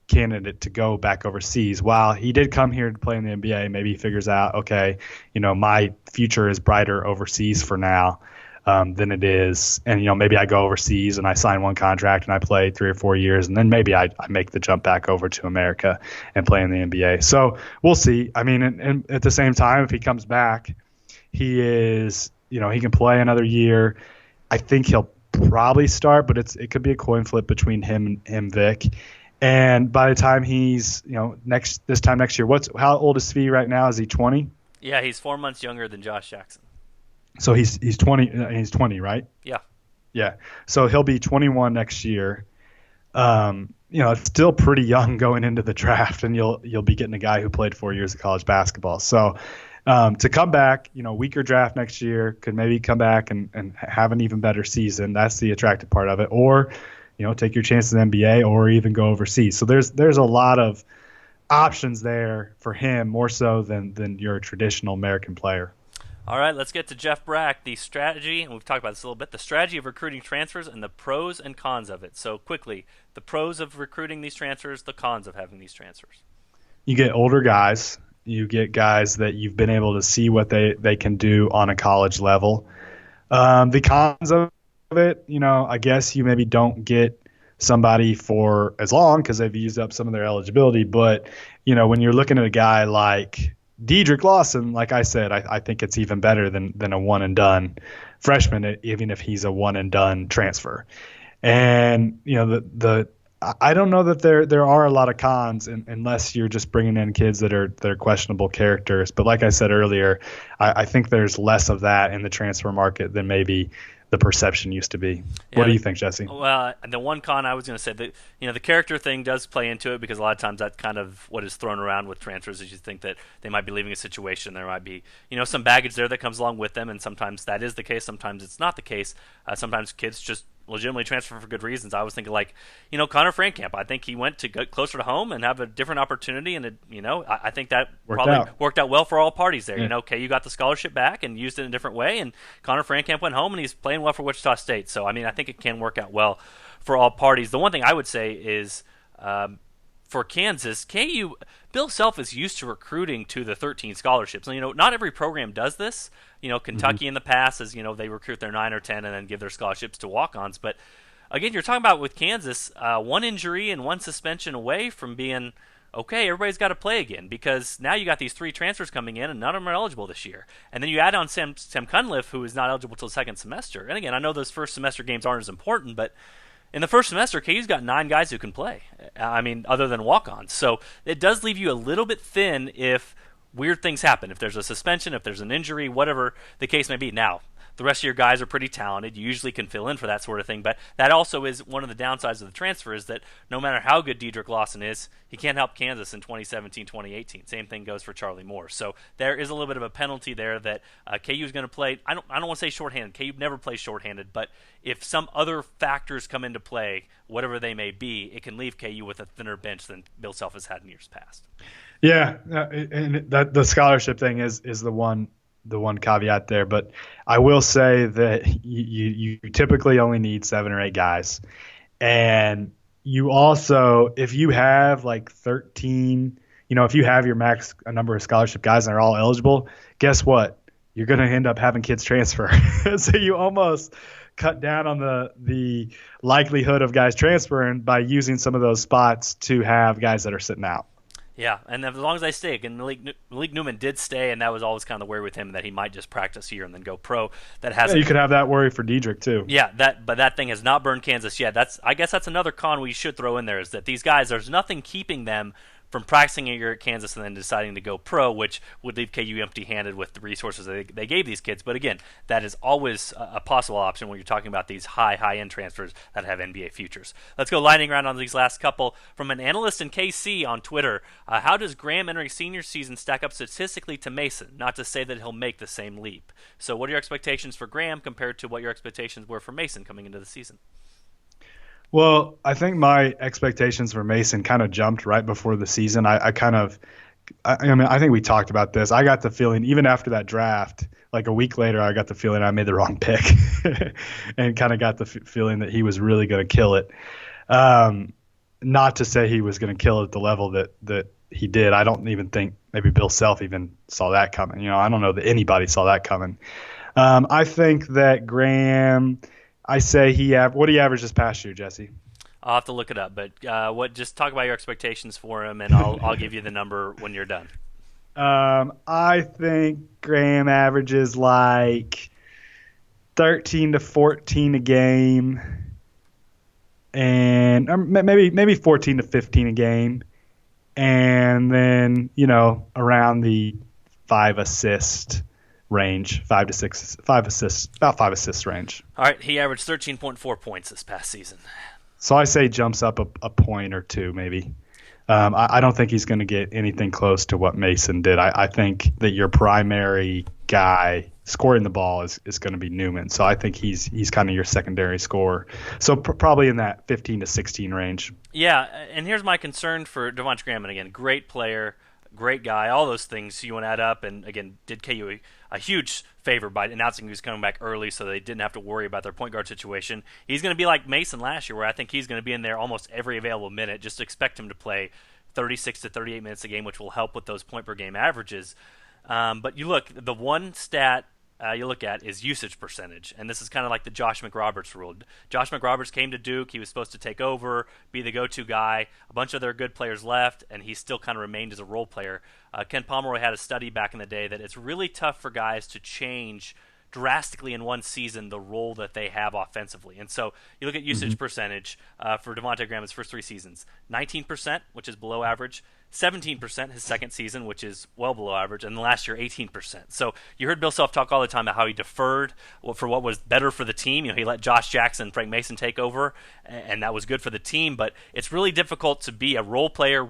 [SPEAKER 2] candidate to go back overseas. While he did come here to play in the NBA, maybe he figures out, okay, my future is brighter overseas for now than it is, and maybe I go overseas and I sign one contract and I play 3 or 4 years, and then maybe I make the jump back over to America and play in the NBA. So we'll see. I mean, and at the same time, if he comes back, he is. He can play another year. I think he'll probably start, but it could be a coin flip between him and Vic. And by the time he's this time next year, how old is Svi right now? Is he 20?
[SPEAKER 1] Yeah, he's 4 months younger than Josh Jackson.
[SPEAKER 2] So he's 20. He's 20, right?
[SPEAKER 1] Yeah.
[SPEAKER 2] Yeah. So he'll be 21 next year. It's still pretty young going into the draft, and you'll be getting a guy who played 4 years of college basketball. So to come back, weaker draft next year, could maybe come back and have an even better season. That's the attractive part of it. Or, take your chances in the NBA or even go overseas. So there's a lot of options there for him, more so than your traditional American player.
[SPEAKER 1] All right, let's get to Jeff Brack, the strategy, and we've talked about this a little bit, the strategy of recruiting transfers and the pros and cons of it. So quickly, the pros of recruiting these transfers, the cons of having these transfers.
[SPEAKER 2] You get older guys. You get guys that you've been able to see what they can do on a college level. The cons of it, I guess you maybe don't get somebody for as long because they've used up some of their eligibility. But, when you're looking at a guy like Dedrick Lawson, like I said, I think it's even better than a one-and-done freshman, even if he's a one-and-done transfer. And, I don't know that there are a lot of cons unless you're just bringing in kids that are questionable characters. But like I said earlier, I think there's less of that in the transfer market than maybe the perception used to be.
[SPEAKER 1] Yeah,
[SPEAKER 2] what do you think, Jesse?
[SPEAKER 1] Well, the one con I was going to say that the character thing does play into it because a lot of times that's kind of what is thrown around with transfers is you think that they might be leaving a situation, there might be some baggage there that comes along with them, and sometimes that is the case, sometimes it's not the case. Sometimes kids just legitimately transfer for good reasons. I was thinking Connor Frankamp. I think he went to get closer to home and have a different opportunity, and I think that worked out well for all parties there.
[SPEAKER 2] Yeah.
[SPEAKER 1] KU got the scholarship back and used it in a different way, and Connor Frankamp went home and he's playing well for Wichita State. So I think it can work out well for all parties. The one thing I would say is for Kansas, KU, Bill Self is used to recruiting to the 13 scholarships. And, not every program does this. Kentucky in the past is, they recruit their 9 or 10 and then give their scholarships to walk-ons. But, again, you're talking about with Kansas, one injury and one suspension away from being, okay, everybody's got to play again because now you got these 3 transfers coming in and none of them are eligible this year. And then you add on Sam Cunliffe, who is not eligible till the second semester. And, again, I know those first semester games aren't as important, but in the first semester, KU's got 9 guys who can play, other than walk-ons. So it does leave you a little bit thin if weird things happen. If there's a suspension, if there's an injury, whatever the case may be. Now, the rest of your guys are pretty talented. You usually can fill in for that sort of thing. But that also is one of the downsides of the transfer is that no matter how good Dedrick Lawson is, he can't help Kansas in 2017, 2018. Same thing goes for Charlie Moore. So there is a little bit of a penalty there that KU is going to play. I don't want to say shorthanded. KU never plays shorthanded. But if some other factors come into play, whatever they may be, it can leave KU with a thinner bench than Bill Self has had in years past.
[SPEAKER 2] Yeah, and that the scholarship thing is the one caveat there, but I will say that you typically only need 7 or 8 guys, and you also, if you have 13, if you have your max a number of scholarship guys and they're all eligible, guess what? You're going to end up having kids transfer. So you almost cut down on the likelihood of guys transferring by using some of those spots to have guys that are sitting out.
[SPEAKER 1] Yeah, and as long as they stay, again, Malik Newman did stay, and that was always kind of the worry with him that he might just practice here and then go pro. That hasn't.
[SPEAKER 2] Yeah, you could have that worry for Dedrick too.
[SPEAKER 1] Yeah, but that thing has not burned Kansas yet. I guess that's another con we should throw in there is that these guys, there's nothing keeping them from practicing a year at Kansas and then deciding to go pro, which would leave KU empty-handed with the resources they gave these kids. But again, that is always a possible option when you're talking about these high-end transfers that have NBA futures. Let's go lightning round on these last couple. From an analyst in KC on Twitter, how does Graham entering senior season stack up statistically to Mason? Not to say that he'll make the same leap. So what are your expectations for Graham compared to what your expectations were for Mason coming into the season?
[SPEAKER 2] Well, I think my expectations for Mason kind of jumped right before the season. I think we talked about this. I got the feeling, even after that draft, a week later, I got the feeling I made the wrong pick and kind of got the feeling that he was really going to kill it. Not to say he was going to kill it at the level that he did. I don't even think maybe Bill Self even saw that coming. I don't know that anybody saw that coming. I think that Graham – I say what do you average this past year, Jesse?
[SPEAKER 1] I'll have to look it up, but just talk about your expectations for him, and I'll give you the number when you're done.
[SPEAKER 2] I think Graham averages 30 13 to 14 a game, and or maybe 14 to 15 a game, and then around the 5 assist range, 5 to 6, 5 assists, about 5 assists range.
[SPEAKER 1] All right, he averaged 13.4 points this past season.
[SPEAKER 2] So I say jumps up a point or two maybe. I don't think he's going to get anything close to what Mason did. I think that your primary guy scoring the ball is going to be Newman. So I think he's kind of your secondary scorer. So probably in that 15 to 16 range.
[SPEAKER 1] Yeah, and here's my concern for Devontae Graham. And again, great player, great guy, all those things you want to add up. And again, did KU a huge favor by announcing he was coming back early so they didn't have to worry about their point guard situation. He's going to be like Mason last year, where I think he's going to be in there almost every available minute. Just expect him to play 36 to 38 minutes a game, which will help with those point per game averages. But you look, the one stat you look at is usage percentage, and this is kind of like the Josh McRoberts rule. Josh McRoberts came to Duke. He was supposed to take over, be the go-to guy. A bunch of their good players left, and he still kind of remained as a role player. Ken Pomeroy had a study back in the day that it's really tough for guys to change drastically in one season the role that they have offensively. And so you look at usage percentage for Devontae Graham his first 3 seasons, 19%, which is below average, 17% his second season, which is well below average, and last year 18%. So you heard Bill Self talk all the time about how he deferred for what was better for the team. He let Josh Jackson and Frank Mason take over, and that was good for the team. But it's really difficult to be a role player,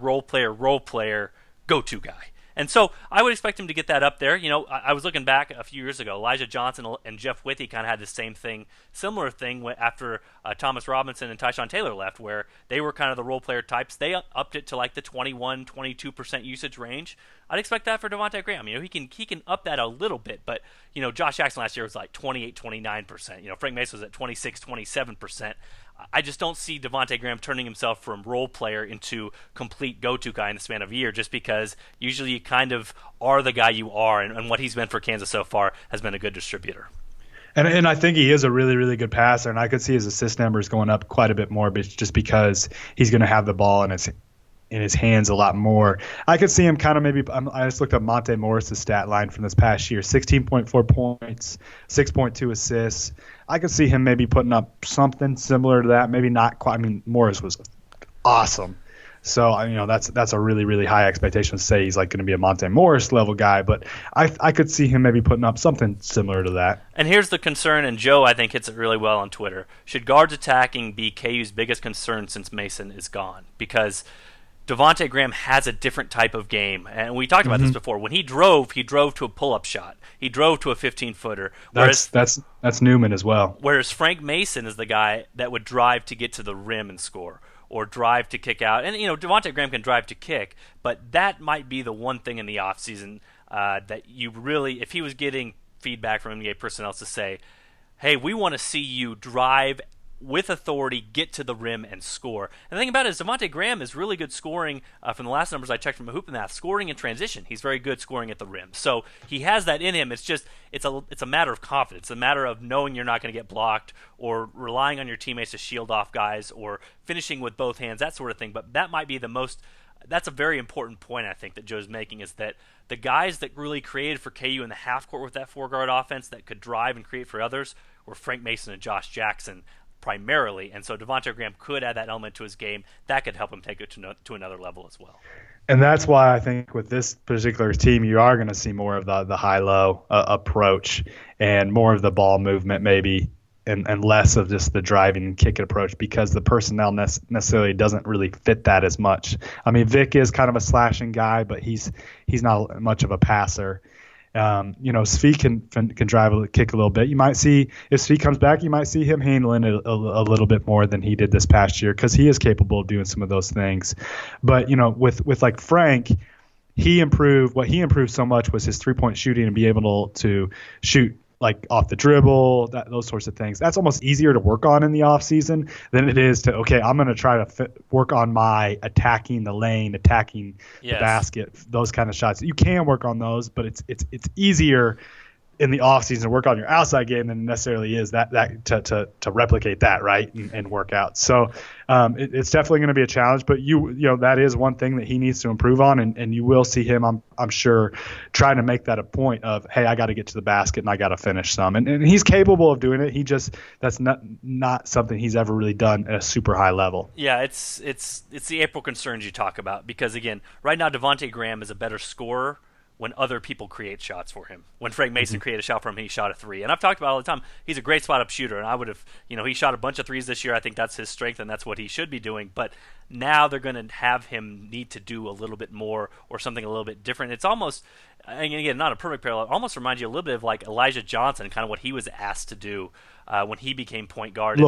[SPEAKER 1] go-to guy. And so I would expect him to get that up there. I was looking back a few years ago. Elijah Johnson and Jeff Withey kind of had the same thing, similar thing after Thomas Robinson and Tyshawn Taylor left, where they were kind of the role player types. They upped it to like the 21, 22% usage range. I'd expect that for Devontae Graham. He can up that a little bit, but Josh Jackson last year was like 28, 29%. Frank Mason was at 26, 27%. I just don't see Devontae Graham turning himself from role player into complete go-to guy in the span of a year, just because usually you kind of are the guy you are, and what he's been for Kansas so far has been a good distributor.
[SPEAKER 2] And I think he is a really, really good passer, and I could see his assist numbers going up quite a bit more, but just because he's going to have the ball in his hands a lot more. I could see him kind of maybe. I just looked up Monte Morris's stat line from this past year: 16.4 points, 6.2 assists. I could see him maybe putting up something similar to that. Maybe not quite. I mean, Morris was awesome, so that's a really, really high expectation to say he's like going to be a Monte Morris level guy. But I could see him maybe putting up something similar to that.
[SPEAKER 1] And here's the concern, and Joe I think hits it really well on Twitter: should guards attacking be KU's biggest concern since Mason is gone? Because Devontae Graham has a different type of game, and we talked about this before. When he drove to a pull-up shot. He drove to a 15-footer.
[SPEAKER 2] That's Newman as well.
[SPEAKER 1] Whereas Frank Mason is the guy that would drive to get to the rim and score, or drive to kick out. And Devontae Graham can drive to kick, but that might be the one thing in the offseason that you really, if he was getting feedback from NBA personnel to say, hey, we want to see you drive with authority, get to the rim and score. And the thing about it is Devontae Graham is really good scoring from the last numbers I checked from Hoop and Math, scoring in transition. He's very good scoring at the rim. So he has that in him. It's just it's a matter of confidence. It's a matter of knowing you're not going to get blocked, or relying on your teammates to shield off guys, or finishing with both hands, that sort of thing. But that might be that's a very important point, I think, that Joe's making, is that the guys that really created for KU in the half court with that four-guard offense that could drive and create for others were Frank Mason and Josh Jackson primarily, and so Devontae Graham could add that element to his game that could help him take it to another level as well.
[SPEAKER 2] And that's why I think with this particular team, you are going to see more of the high-low approach and more of the ball movement maybe, and less of just the driving and kick approach, because the personnel necessarily doesn't really fit that as much. I mean, Vic is kind of a slashing guy, but he's not much of a passer. Svi can drive kick a little bit. You might see, if Svi comes back, you might see him handling it a little bit more than he did this past year, because he is capable of doing some of those things. But with like Frank, what he improved so much was his 3-point shooting, and be able to shoot like off the dribble, those sorts of things. That's almost easier to work on in the off season than it is to, okay, I'm going to try to work on my attacking the lane, attacking the basket, those kind of shots. You can work on those, but it's easier in the off season to work on your outside game than it necessarily is that to replicate that, right, and work out. So it's definitely going to be a challenge, but you know that is one thing that he needs to improve on, and you will see him, I'm sure, trying to make that a point of, hey, I got to get to the basket and I got to finish some, and he's capable of doing it. That's not something he's ever really done at a super high level.
[SPEAKER 1] Yeah, it's the April concerns you talk about, because again, right now Devontae Graham is a better scorer when other people create shots for him. When Frank Mason created a shot for him, he shot a three. And I've talked about it all the time. He's a great spot-up shooter, and I would have, he shot a bunch of threes this year. I think that's his strength, and that's what he should be doing. But now they're going to have him need to do a little bit more or something a little bit different. It's almost, and again, not a perfect parallel, it almost reminds you a little bit of like Elijah Johnson, kind of what he was asked to do when he became point guard.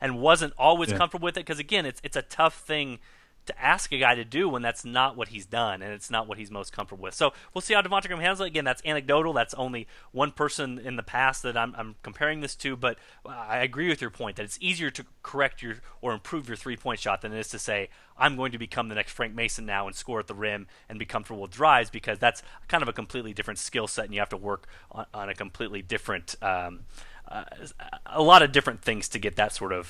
[SPEAKER 1] And wasn't always comfortable with it, because, again, it's a tough thing to ask a guy to do when that's not what he's done and it's not what he's most comfortable with. So we'll see how Devontae Graham handles it. Again, that's anecdotal. That's only one person in the past that I'm comparing this to, but I agree with your point that it's easier to correct or improve your three-point shot than it is to say, I'm going to become the next Frank Mason now and score at the rim and be comfortable with drives, because that's kind of a completely different skill set and you have to work on a completely different a lot of different things to get that sort of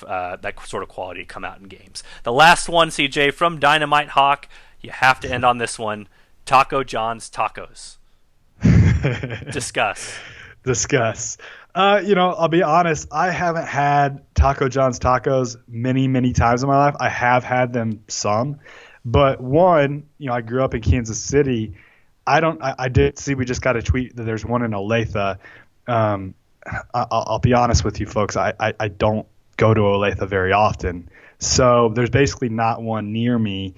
[SPEAKER 1] quality to come out in games. The last one, CJ, from Dynamite Hawk, you have to end on this one. Taco John's Tacos. Discuss.
[SPEAKER 2] I'll be honest. I haven't had Taco John's Tacos many times in my life. I have had them some, but one, I grew up in Kansas City. I did see we just got a tweet that there's one in Olathe. I'll be honest with you folks. I don't go to Olathe very often, so there's basically not one near me.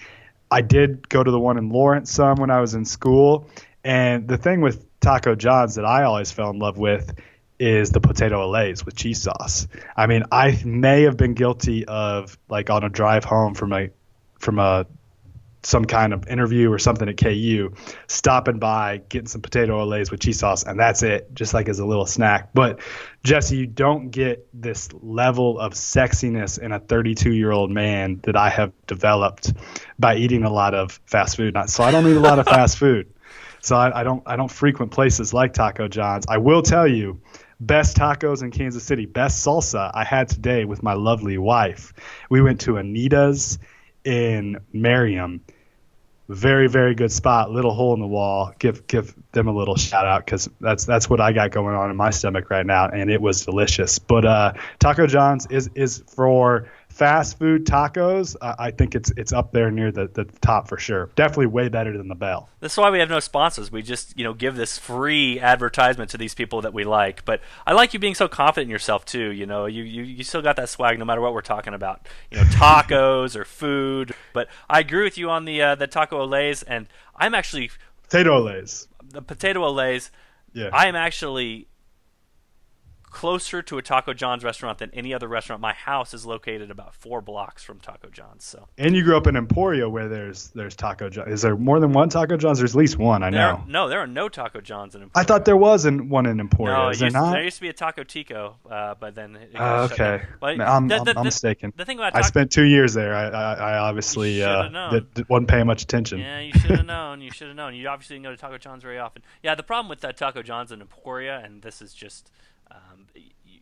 [SPEAKER 2] I did go to the one in Lawrence some when I was in school, and the thing with Taco John's that I always fell in love with is the potato allays with cheese sauce. I mean, I may have been guilty of, like, on a drive home from some kind of interview or something at KU, stopping by, getting some potato allays with cheese sauce, and that's it, just like as a little snack. But, Jesse, you don't get this level of sexiness in a 32-year-old man that I have developed by eating a lot of fast food. So I don't eat a lot of fast food. So I don't frequent places like Taco John's. I will tell you, best tacos in Kansas City, best salsa I had today with my lovely wife. We went to Anita's in Merriam. Very, very good spot. Little hole in the wall. Give them a little shout out, because that's what I got going on in my stomach right now, and it was delicious. But Taco John's is for fast food tacos. I think it's up there near the top for sure. Definitely way better than the Bell.
[SPEAKER 1] That's why we have no sponsors. We just give this free advertisement to these people that we like. But I like you being so confident in yourself too. You still got that swag no matter what we're talking about. Tacos or food. But I agree with you on the taco allays, and I'm actually
[SPEAKER 2] potato allays.
[SPEAKER 1] The potato allays.
[SPEAKER 2] Yeah.
[SPEAKER 1] I am actually closer to a Taco John's restaurant than any other restaurant. My house is located about 4 blocks from Taco John's. So.
[SPEAKER 2] And you grew up in Emporia, where there's Taco John's. Is there more than one Taco John's? There's at least one, I know.
[SPEAKER 1] There are no Taco John's in Emporia.
[SPEAKER 2] I thought there was one in Emporia.
[SPEAKER 1] No,
[SPEAKER 2] is there not?
[SPEAKER 1] There used to be a Taco Tico, but then it got
[SPEAKER 2] okay.
[SPEAKER 1] shut down. But
[SPEAKER 2] I'm mistaken.
[SPEAKER 1] The thing about
[SPEAKER 2] I spent 2 years there. I obviously wasn't paying much attention.
[SPEAKER 1] Yeah, you should have known. You obviously didn't go to Taco John's very often. Yeah, the problem with that Taco John's in Emporia, and this is just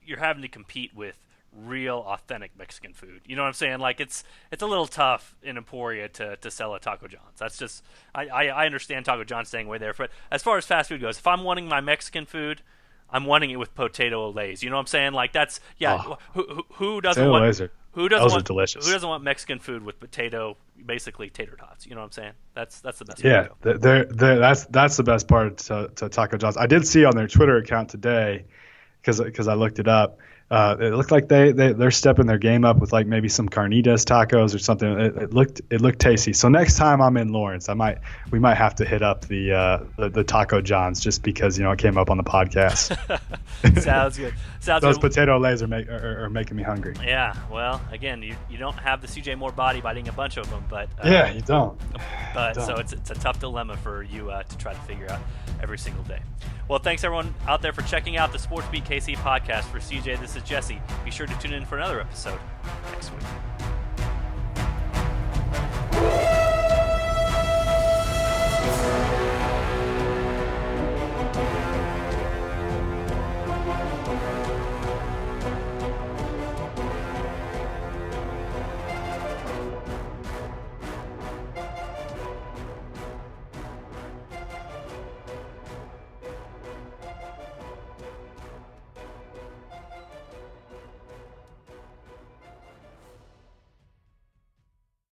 [SPEAKER 1] you're having to compete with real, authentic Mexican food. You know what I'm saying? Like, it's a little tough in Emporia to sell a Taco John's. That's just I understand Taco John's staying away there. But as far as fast food goes, if I'm wanting my Mexican food, I'm wanting it with potato allays. You know what I'm saying? Like, that's who doesn't want
[SPEAKER 2] delicious.
[SPEAKER 1] Who doesn't want Mexican food with basically tater tots? You know what I'm saying? That's the best.
[SPEAKER 2] Yeah, that's the best part to Taco John's. I did see on their Twitter account today, because I looked it up. It looked like they're stepping their game up with, like, maybe some carnitas tacos or something. It looked tasty. So next time I'm in Lawrence, we might have to hit up the Taco John's, just because it came up on the podcast.
[SPEAKER 1] Sounds good.
[SPEAKER 2] Those potato allays are making me hungry.
[SPEAKER 1] Yeah. Well, again, you don't have the CJ Moore body by eating a bunch of them, but
[SPEAKER 2] yeah, you don't.
[SPEAKER 1] But so it's a tough dilemma for you to try to figure out every single day. Well, thanks everyone out there for checking out the Sports Beat KC podcast. For CJ, this is Jesse. Be sure to tune in for another episode next week.